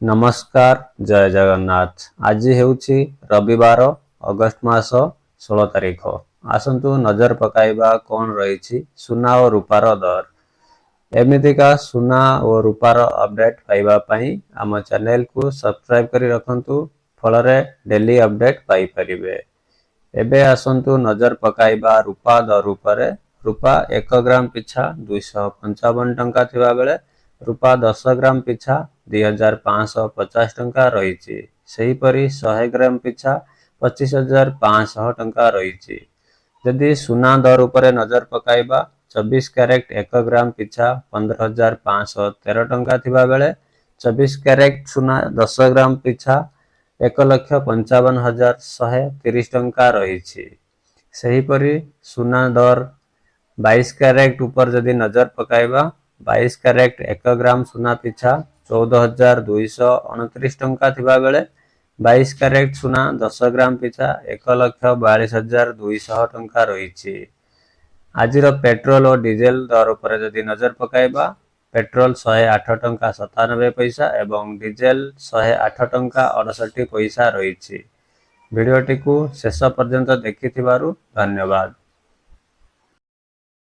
नमस्कार जय जगन्नाथ। आज हेउछि रविवार अगस्त मास 16 तारिख। आसंतु नजर पकाइबा कौन रही सुना और रूपार दर। एमितिका सुना और रूपार अपडेट पाइबा पई आम चैनल को सब्सक्राइब करी रखंतु, फलरे डेली अपडेट पाई परिबे। एबे आसंतु नजर पकाइबा रूपा दर उपरे। रूपा 1 ग्राम पिछा 255 टंका थिबा बेले रूपा 10 ग्राम पिछा 2550 टंका रही। सेहीपरि 100 ग्राम पिछा 25,500 टंका रही। जदि सुना दर उपरे नजर पकाइबा 24 कैरेट 1 ग्राम पिछा 15,513 टंका थिबा बेले 24 कैरेट सुना 10 ग्राम पिछा 1,55,130 टंका रही। सेहीपरि सुना दर 22 कैरेट ऊपर जदि नजर पकाइबा 22 कैरेट 1 ग्राम सुना पिछा 14,229 टंका थिबा बेले 22 कैरेट सुना 10 ग्राम पिछा 1,42,200 टंका रही। आजिर पेट्रोल और डीजेल दर पर जदि नजर पकाइबा पेट्रोल 108 टंका 97 पैसा एवं डीजेल 108 टंका 68 पैसा रही। भिडियोटी को शेष पर्यंत देखि धन्यवाद।